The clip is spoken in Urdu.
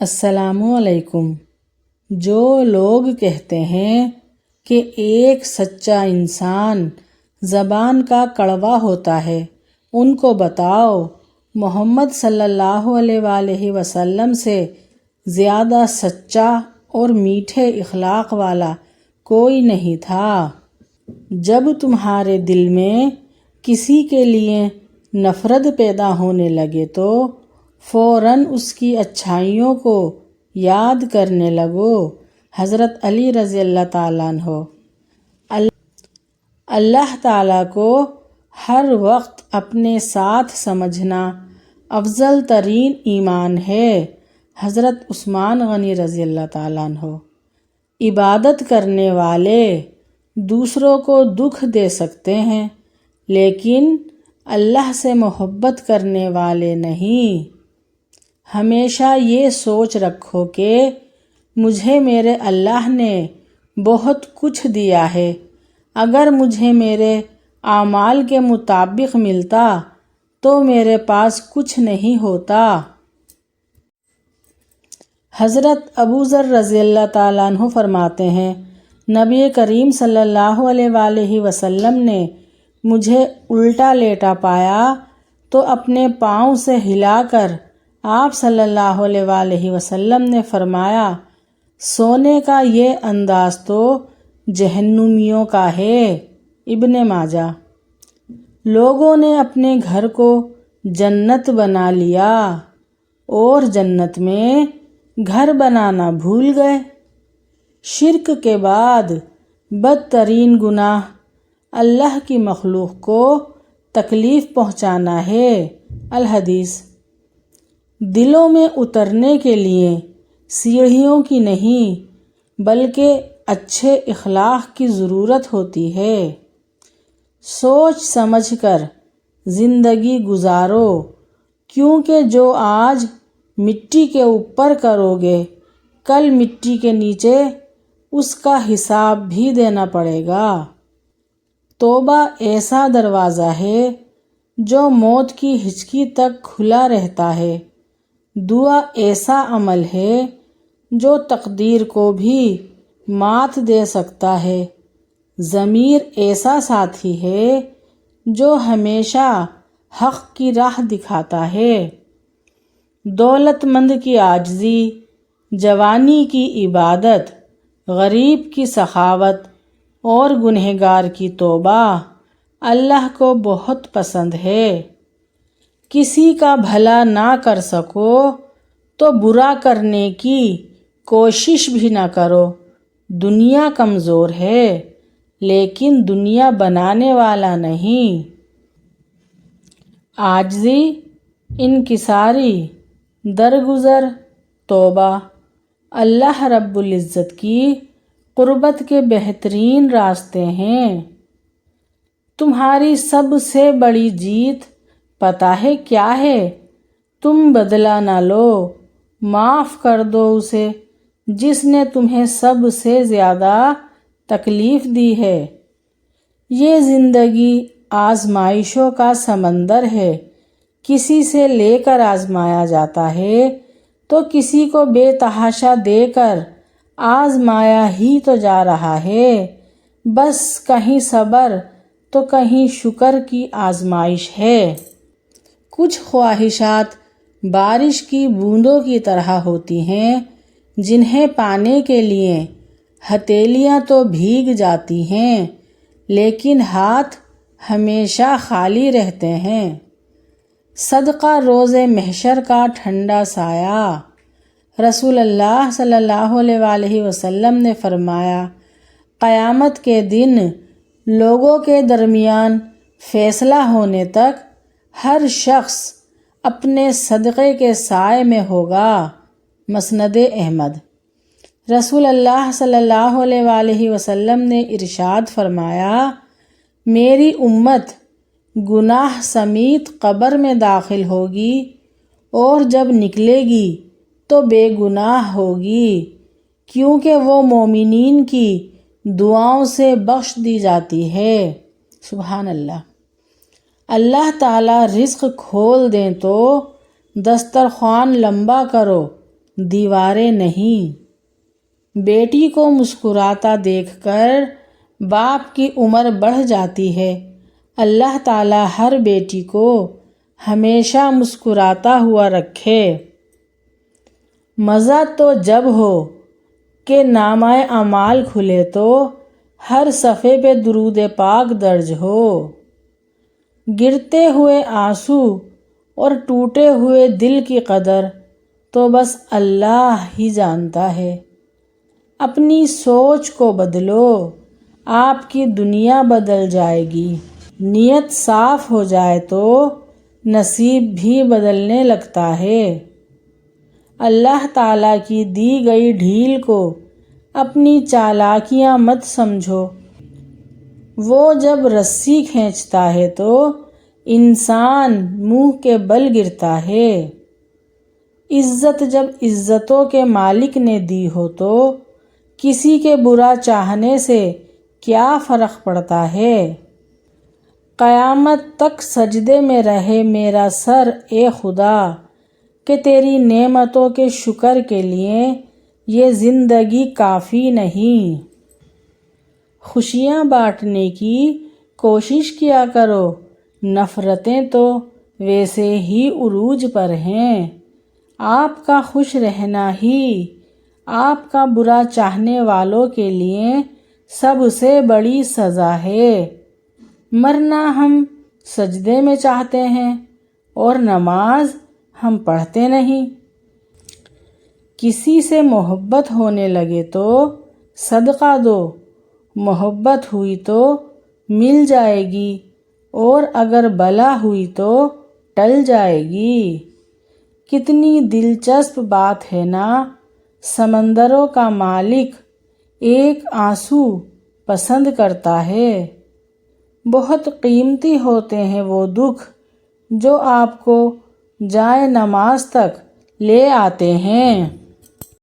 السلام علیکم۔ جو لوگ کہتے ہیں کہ ایک سچا انسان زبان کا کڑوا ہوتا ہے، ان کو بتاؤ محمد صلی اللہ علیہ وآلہ وسلم سے زیادہ سچا اور میٹھے اخلاق والا کوئی نہیں تھا۔ جب تمہارے دل میں کسی کے لیے نفرت پیدا ہونے لگے تو فوراً اس کی اچھائیوں کو یاد کرنے لگو۔ حضرت علی رضی اللہ تعالیٰ عنہ۔ اللہ تعالیٰ کو ہر وقت اپنے ساتھ سمجھنا افضل ترین ایمان ہے۔ حضرت عثمان غنی رضی اللہ تعالیٰ عنہ۔ عبادت کرنے والے دوسروں کو دکھ دے سکتے ہیں لیکن اللہ سے محبت کرنے والے نہیں۔ ہمیشہ یہ سوچ رکھو کہ مجھے میرے اللہ نے بہت کچھ دیا ہے، اگر مجھے میرے اعمال کے مطابق ملتا تو میرے پاس کچھ نہیں ہوتا۔ حضرت ابو ذر رضی اللہ تعالیٰ عنہ فرماتے ہیں، نبی کریم صلی اللہ علیہ وآلہ وسلم نے مجھے الٹا لیٹا پایا تو اپنے پاؤں سے ہلا کر آپ صلی اللہ علیہ وآلہ وسلم نے فرمایا، سونے کا یہ انداز تو جہنمیوں کا ہے۔ ابن ماجہ۔ لوگوں نے اپنے گھر کو جنت بنا لیا اور جنت میں گھر بنانا بھول گئے۔ شرک کے بعد بدترین گناہ اللہ کی مخلوق کو تکلیف پہنچانا ہے۔ الحدیث۔ دلوں میں اترنے کے لیے سیڑھیوں کی نہیں بلکہ اچھے اخلاق کی ضرورت ہوتی ہے۔ سوچ سمجھ کر زندگی گزارو، کیونکہ جو آج مٹی کے اوپر کرو گے کل مٹی کے نیچے اس کا حساب بھی دینا پڑے گا۔ توبہ ایسا دروازہ ہے جو موت کی ہچکی تک کھلا رہتا ہے۔ دعا ایسا عمل ہے جو تقدیر کو بھی مات دے سکتا ہے۔ ضمیر ایسا ساتھی ہے جو ہمیشہ حق کی راہ دکھاتا ہے۔ دولت مند کی عاجزی، جوانی کی عبادت، غریب کی سخاوت اور گنہگار کی توبہ اللہ کو بہت پسند ہے۔ کسی کا بھلا نہ کر سکو تو برا کرنے کی کوشش بھی نہ کرو۔ دنیا کمزور ہے لیکن دنیا بنانے والا نہیں۔ عاجزی، انکساری، درگزر، توبہ اللہ رب العزت کی قربت کے بہترین راستے ہیں۔ تمہاری سب سے بڑی جیت پتہ ہے کیا ہے؟ تم بدلہ نہ لو، معاف کر دو اسے جس نے تمہیں سب سے زیادہ تکلیف دی ہے۔ یہ زندگی آزمائشوں کا سمندر ہے، کسی سے لے کر آزمایا جاتا ہے تو کسی کو بے تحاشا دے کر آزمایا ہی تو جا رہا ہے۔ بس کہیں صبر تو کہیں شکر کی آزمائش ہے۔ کچھ خواہشات بارش کی بوندوں کی طرح ہوتی ہیں جنہیں پانے کے لیے ہتھیلیاں تو بھیگ جاتی ہیں لیکن ہاتھ ہمیشہ خالی رہتے ہیں۔ صدقہ روز محشر کا ٹھنڈا سایہ۔ رسول اللہ صلی اللہ علیہ وآلہ وسلم نے فرمایا، قیامت کے دن لوگوں کے درمیان فیصلہ ہونے تک ہر شخص اپنے صدقے کے سائے میں ہوگا۔ مسند احمد۔ رسول اللہ صلی اللہ علیہ وآلہ وسلم نے ارشاد فرمایا، میری امت گناہ سمیت قبر میں داخل ہوگی اور جب نکلے گی تو بے گناہ ہوگی، کیونکہ وہ مومنین کی دعاؤں سے بخش دی جاتی ہے۔ سبحان اللہ۔ اللہ تعالیٰ رزق کھول دیں تو دسترخوان لمبا کرو، دیواریں نہیں۔ بیٹی کو مسکراتا دیکھ کر باپ کی عمر بڑھ جاتی ہے۔ اللہ تعالیٰ ہر بیٹی کو ہمیشہ مسکراتا ہوا رکھے۔ مزہ تو جب ہو کہ نامہ اعمال کھلے تو ہر صفحے پہ درود پاک درج ہو۔ گرتے ہوئے آنسو اور ٹوٹے ہوئے دل کی قدر تو بس اللہ ہی جانتا ہے۔ اپنی سوچ کو بدلو، آپ کی دنیا بدل جائے گی۔ نیت صاف ہو جائے تو نصیب بھی بدلنے لگتا ہے۔ اللہ تعالیٰ کی دی گئی ڈھیل کو اپنی چالاکیاں مت سمجھو۔ وہ جب رسی کھینچتا ہے تو انسان منہ کے بل گرتا ہے۔ عزت جب عزتوں کے مالک نے دی ہو تو کسی کے برا چاہنے سے کیا فرق پڑتا ہے۔ قیامت تک سجدے میں رہے میرا سر اے خدا، کہ تیری نعمتوں کے شکر کے لیے یہ زندگی کافی نہیں۔ خوشیاں بانٹنے کی کوشش کیا کرو، نفرتیں تو ویسے ہی عروج پر ہیں۔ آپ کا خوش رہنا ہی آپ کا برا چاہنے والوں کے لیے سب سے بڑی سزا ہے۔ مرنا ہم سجدے میں چاہتے ہیں اور نماز ہم پڑھتے نہیں۔ کسی سے محبت ہونے لگے تو صدقہ دو، محبت ہوئی تو مل جائے گی اور اگر بلا ہوئی تو ٹل جائے گی۔ کتنی دلچسپ بات ہے نا، سمندروں کا مالک ایک آنسو پسند کرتا ہے۔ بہت قیمتی ہوتے ہیں وہ دکھ جو آپ کو جائے نماز تک لے آتے ہیں۔